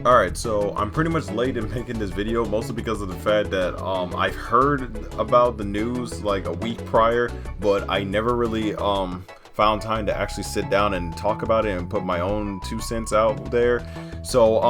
Alright, so I'm pretty much late in making this video, mostly because of the fact that I've heard about the news like a week prior, but I never really found time to actually sit down and talk about it and put my own 2 cents out there. So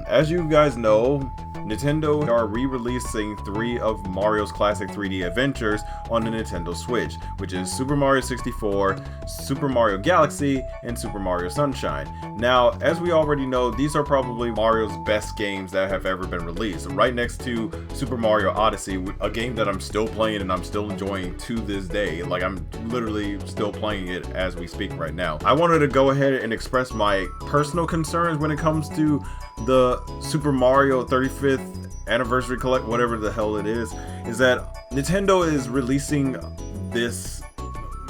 as you guys know, Nintendo are re-releasing 3 of Mario's classic 3D adventures on the Nintendo Switch, which is Super Mario 64, Super Mario Galaxy, and Super Mario Sunshine. Now, as we already know, these are probably Mario's best games that have ever been released, right next to Super Mario Odyssey, a game that I'm still playing and I'm still enjoying to this day. Like, I'm literally still playing it as we speak right now. I wanted to go ahead and express my personal concerns when it comes to the Super Mario 35th anniversary collect, whatever the hell it is that Nintendo is releasing this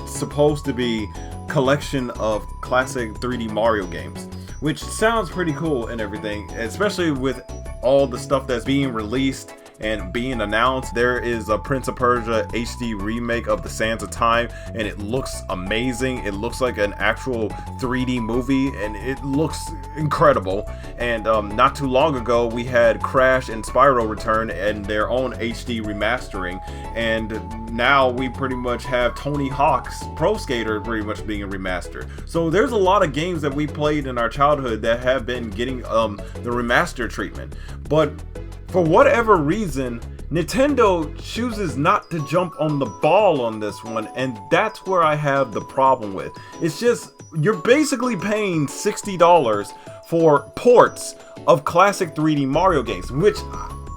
supposed to be collection of classic 3D Mario games, which sounds pretty cool and everything, especially with all the stuff that's being released and being announced. There is a Prince of Persia HD remake of the Sands of Time, and it looks amazing. It looks like an actual 3D movie, and it looks incredible. And not too long ago, we had Crash and Spyro return and their own HD remastering, and now we pretty much have Tony Hawk's Pro Skater pretty much being remastered. So there's a lot of games that we played in our childhood that have been getting the remaster treatment, but for whatever reason, Nintendo chooses not to jump on the ball on this one, and that's where I have the problem with. It's just, you're basically paying $60 for ports of classic 3D Mario games, which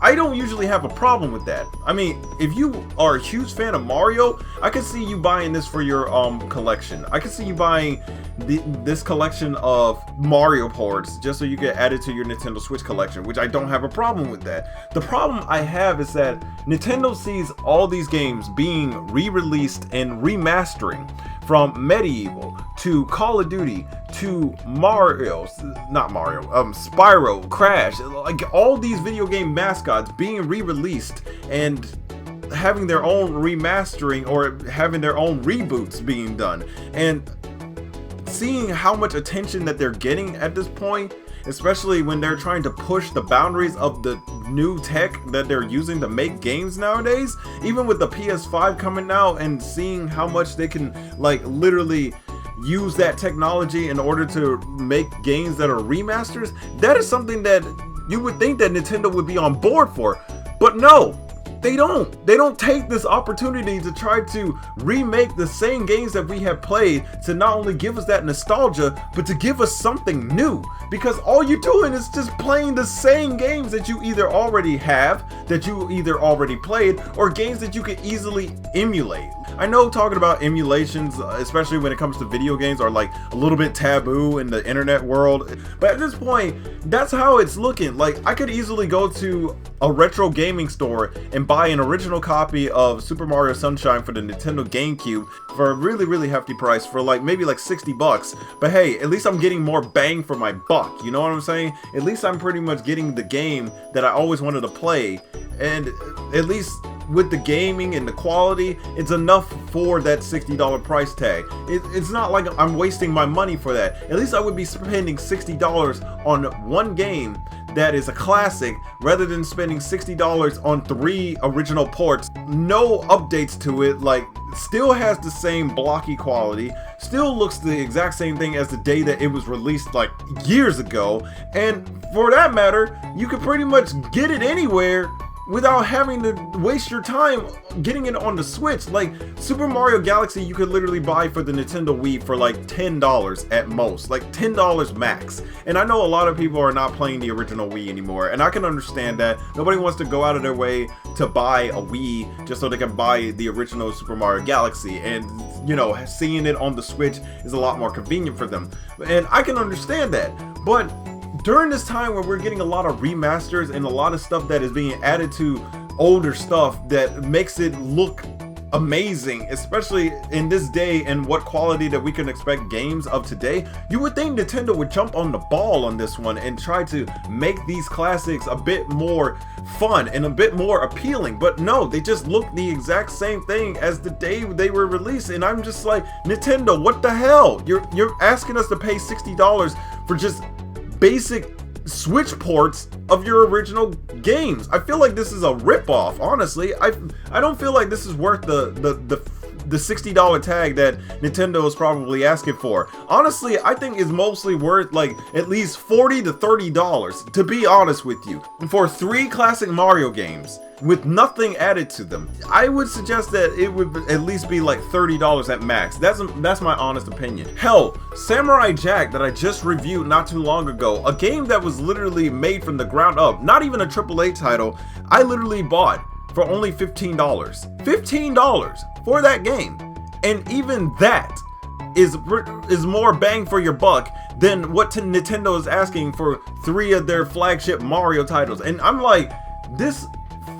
I don't usually have a problem with that. I mean, if you are a huge fan of Mario, I can see you buying this for your collection. I can see you buying this collection of Mario ports just so you get added to your Nintendo Switch collection, which I don't have a problem with that. The problem I have is that Nintendo sees all these games being re-released and remastering, from Medieval to Call of Duty to Spyro, Crash, like all these video game mascots being re-released and having their own remastering or having their own reboots being done, and seeing how much attention that they're getting at this point, especially when they're trying to push the boundaries of the new tech that they're using to make games nowadays, even with the PS5 coming out, and seeing how much they can like literally use that technology in order to make games that are remasters. That is something that you would think that Nintendo would be on board for, but no, they don't. They don't take this opportunity to try to remake the same games that we have played, to not only give us that nostalgia, but to give us something new. Because all you're doing is just playing the same games that you either already have, that you either already played, or games that you could easily emulate. I know talking about emulations, especially when it comes to video games, are like a little bit taboo in the internet world, but at this point, that's how it's looking. Like, I could easily go to a retro gaming store and buy an original copy of Super Mario Sunshine for the Nintendo GameCube for a really hefty price, for like maybe like $60. But hey, at least I'm getting more bang for my buck, you know what I'm saying? At least I'm pretty much getting the game that I always wanted to play, and at least with the gaming and the quality, it's enough for that $60 price tag. It's not like I'm wasting my money for that. At least I would be spending $60 on one game that is a classic, rather than spending $60 on 3 original ports, no updates to it, like still has the same blocky quality, still looks the exact same thing as the day that it was released like years ago, and for that matter, you could pretty much get it anywhere without having to waste your time getting it on the Switch. Like Super Mario Galaxy, you could literally buy for the Nintendo Wii for like $10 at most, like $10 max. And I know a lot of people are not playing the original Wii anymore, and I can understand that. Nobody wants to go out of their way to buy a Wii just so they can buy the original Super Mario Galaxy, and you know, seeing it on the Switch is a lot more convenient for them, and I can understand that. But during this time where we're getting a lot of remasters and a lot of stuff that is being added to older stuff that makes it look amazing, especially in this day and what quality that we can expect games of today, you would think Nintendo would jump on the ball on this one and try to make these classics a bit more fun and a bit more appealing. But no, they just look the exact same thing as the day they were released, and I'm just like, Nintendo, what the hell? You're asking us to pay $60 for just basic Switch ports of your original games. I feel like this is a ripoff, honestly. I don't feel like this is worth the $60 tag that Nintendo is probably asking for. Honestly, I think it's mostly worth like at least $40 to $30, to be honest with you, for 3 classic Mario games with nothing added to them. I would suggest that it would at least be like $30 at max. That's my honest opinion. Hell, Samurai Jack that I just reviewed not too long ago, a game that was literally made from the ground up, not even a AAA title, I literally bought for only $15. $15 for that game. And even that is more bang for your buck than what Nintendo is asking for 3 of their flagship Mario titles. And I'm like, this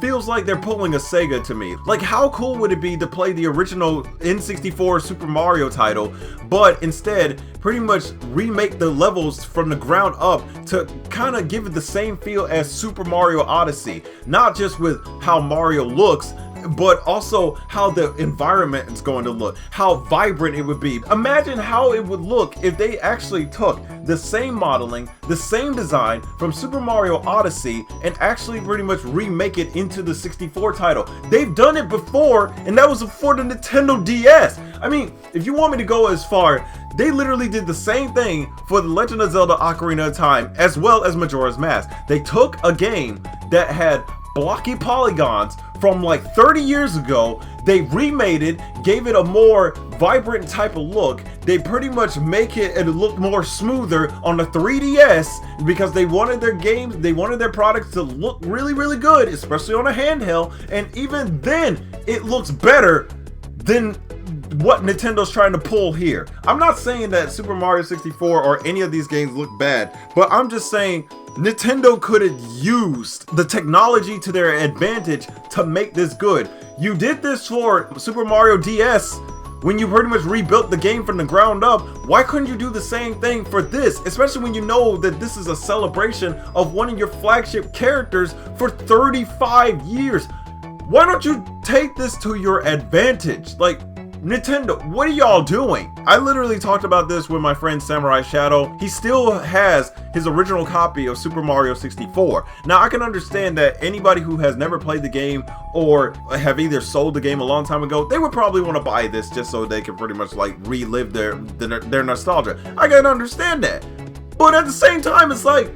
feels like they're pulling a Sega to me. Like, how cool would it be to play the original N64 Super Mario title, but instead pretty much remake the levels from the ground up to kind of give it the same feel as Super Mario Odyssey, not just with how Mario looks, but also how the environment is going to look, how vibrant it would be. Imagine how it would look if they actually took the same modeling, the same design from Super Mario Odyssey and actually pretty much remake it into the 64 title. They've done it before, and that was for the Nintendo DS. I mean, if you want me to go as far, they literally did the same thing for The Legend of Zelda Ocarina of Time as well as Majora's Mask. They took a game that had blocky polygons from like 30 years ago, they remade it, gave it a more vibrant type of look. They pretty much make it look more smoother on the 3DS because they wanted their games, they wanted their products to look really good, especially on a handheld, and even then it looks better than what Nintendo's trying to pull here. I'm not saying that Super Mario 64 or any of these games look bad, but I'm just saying Nintendo could have used the technology to their advantage to make this good. You did this for Super Mario DS when you pretty much rebuilt the game from the ground up. Why couldn't you do the same thing for this? Especially when you know that this is a celebration of one of your flagship characters for 35 years. Why don't you take this to your advantage? Like, Nintendo, what are y'all doing? I literally talked about this with my friend Samurai Shadow. He still has his original copy of Super Mario 64. Now, I can understand that anybody who has never played the game or have either sold the game a long time ago, they would probably want to buy this just so they can pretty much like relive their nostalgia. I can understand that. But at the same time, it's like,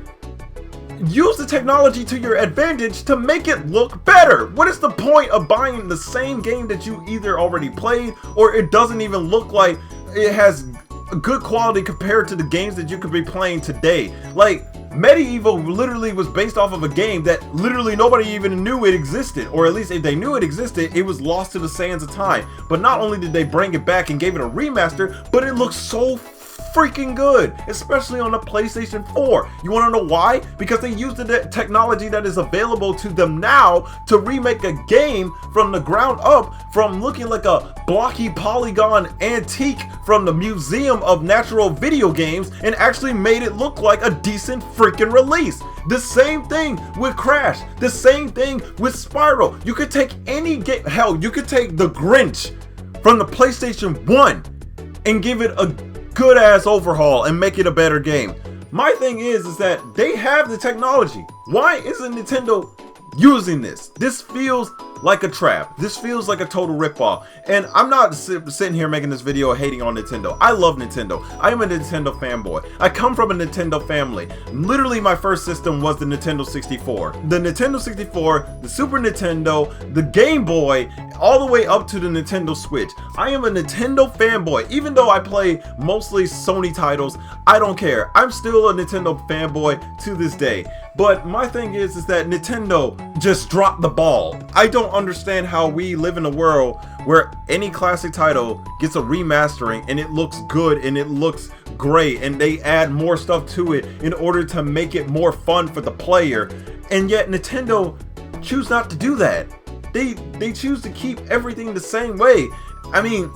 use the technology to your advantage to make it look better. What is the point of buying the same game that you either already played or it doesn't even look like it has good quality compared to the games that you could be playing today? Like, Medieval literally was based off of a game that literally nobody even knew it existed, or at least if they knew it existed, it was lost to the sands of time. But not only did they bring it back and gave it a remaster, but it looks so freaking good, especially on the PlayStation 4. You want to know why? Because they used the technology that is available to them now to remake a game from the ground up, from looking like a blocky polygon antique from the Museum of Natural Video Games, and actually made it look like a decent freaking release. The same thing with Crash, the same thing with Spyro. You could take any game, hell, you could take The Grinch from the PlayStation 1 and give it a good ass overhaul and make it a better game. My thing is that they have the technology. Why isn't Nintendo using this? This feels like a trap. This feels like a total ripoff. And I'm not sitting here making this video hating on Nintendo. I love Nintendo. I am a Nintendo fanboy. I come from a Nintendo family. Literally, my first system was the Nintendo 64. The Nintendo 64, the Super Nintendo, the Game Boy, all the way up to the Nintendo Switch. I am a Nintendo fanboy. Even though I play mostly Sony titles, I don't care. I'm still a Nintendo fanboy to this day. But my thing is that Nintendo just dropped the ball. I don't understand how we live in a world where any classic title gets a remastering and it looks good and it looks great and they add more stuff to it in order to make it more fun for the player, and yet Nintendo choose not to do that. They choose to keep everything the same way. I mean,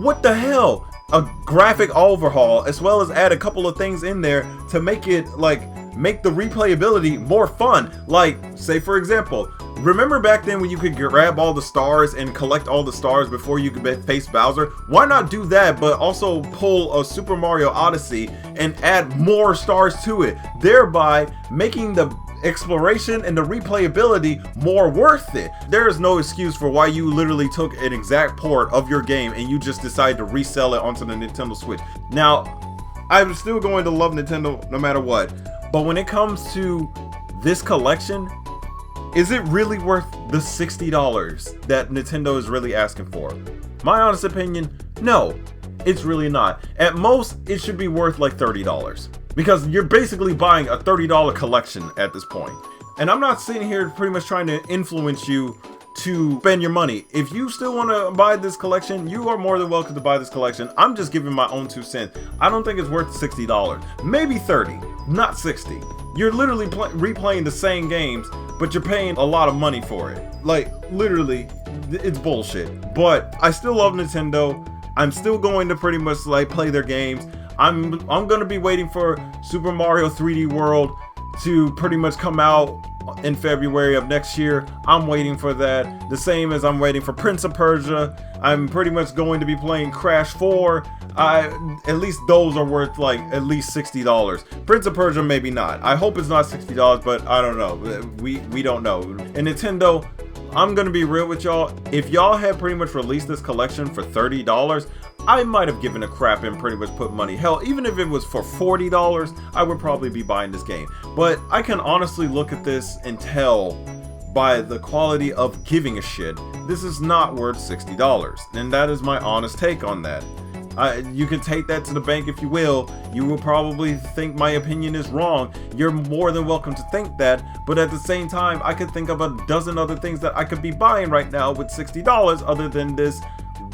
what the hell? A graphic overhaul as well as add a couple of things in there to make it like make the replayability more fun. Like, say for example, Remember back then when you could grab all the stars and collect all the stars before you could face Bowser? Why not do that, but also pull a Super Mario Odyssey and add more stars to it, thereby making the exploration and the replayability more worth it? There is no excuse for why you literally took an exact port of your game and you just decided to resell it onto the Nintendo Switch. Now, I'm still going to love Nintendo no matter what, but when it comes to this collection, is it really worth the $60 that Nintendo is really asking for? My honest opinion, no, it's really not. At most, it should be worth like $30, because you're basically buying a $30 collection at this point. And I'm not sitting here pretty much trying to influence you to spend your money. If you still want to buy this collection, you are more than welcome to buy this collection. I'm just giving my own 2 cents. I don't think it's worth $60. Maybe $30, not $60. You're literally replaying the same games, but you're paying a lot of money for it. Like, literally, it's bullshit. But I still love Nintendo. I'm still going to pretty much like play their games. I'm gonna be waiting for Super Mario 3D World to pretty much come out in February of next year. I'm waiting for that. The same as I'm waiting for Prince of Persia. I'm pretty much going to be playing Crash 4. At least those are worth like at least $60. Prince of Persia maybe not. I hope it's not $60, but I don't know. We don't know. And Nintendo, I'm gonna be real with y'all. If y'all had pretty much released this collection for $30, I might have given a crap and pretty much put money. Hell, even if it was for $40, I would probably be buying this game. But I can honestly look at this and tell by the quality of giving a shit, this is not worth $60. And that is my honest take on that. You can take that to the bank if you will. You will probably think my opinion is wrong. You're more than welcome to think that. But at the same time, I could think of a dozen other things that I could be buying right now with $60 other than this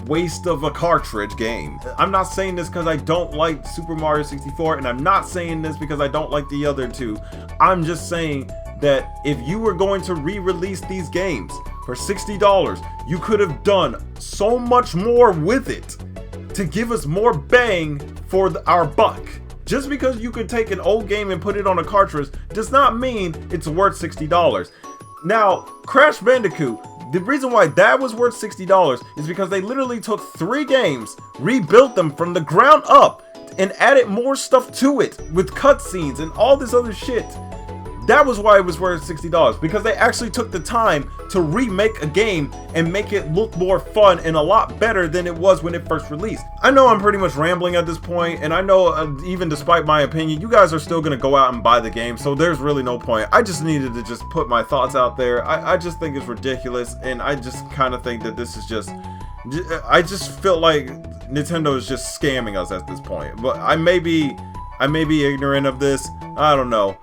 waste of a cartridge game. I'm not saying this because I don't like Super Mario 64, and I'm not saying this because I don't like the other two. I'm just saying that if you were going to re-release these games for $60, you could have done so much more with it to give us more bang for our buck. Just because you could take an old game and put it on a cartridge does not mean it's worth $60. Now, Crash Bandicoot, the reason why that was worth $60 is because they literally took 3 games, rebuilt them from the ground up, and added more stuff to it with cutscenes and all this other shit. That was why it was worth $60, because they actually took the time to remake a game and make it look more fun and a lot better than it was when it first released. I know I'm pretty much rambling at this point, and I know even despite my opinion, you guys are still going to go out and buy the game, so there's really no point. I just needed to just put my thoughts out there. I just think it's ridiculous, and I just kind of think that this is just... I just feel like Nintendo is just scamming us at this point. But I may be ignorant of this. I don't know.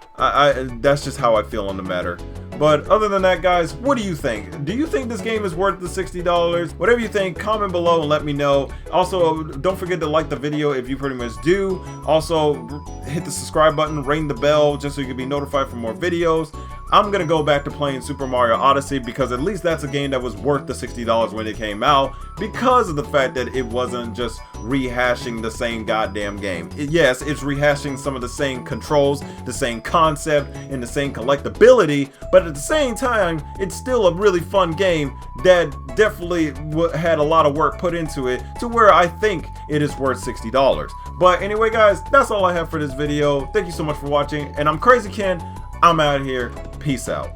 That's just how I feel on the matter. But other than that, guys, what do you think? Do you think this game is worth the $60? Whatever you think, comment below and let me know. Also, don't forget to like the video if you pretty much do. Also, hit the subscribe button, ring the bell, just so you can be notified for more videos. I'm gonna go back to playing Super Mario Odyssey because at least that's a game that was worth the $60 when it came out, because of the fact that it wasn't just rehashing the same goddamn game. Yes, it's rehashing some of the same controls, the same concept, and the same collectability, but at the same time, it's still a really fun game that definitely had a lot of work put into it to where I think it is worth $60. But anyway, guys, that's all I have for this video. Thank you so much for watching, and I'm KRAZYKent. I'm out here. Peace out.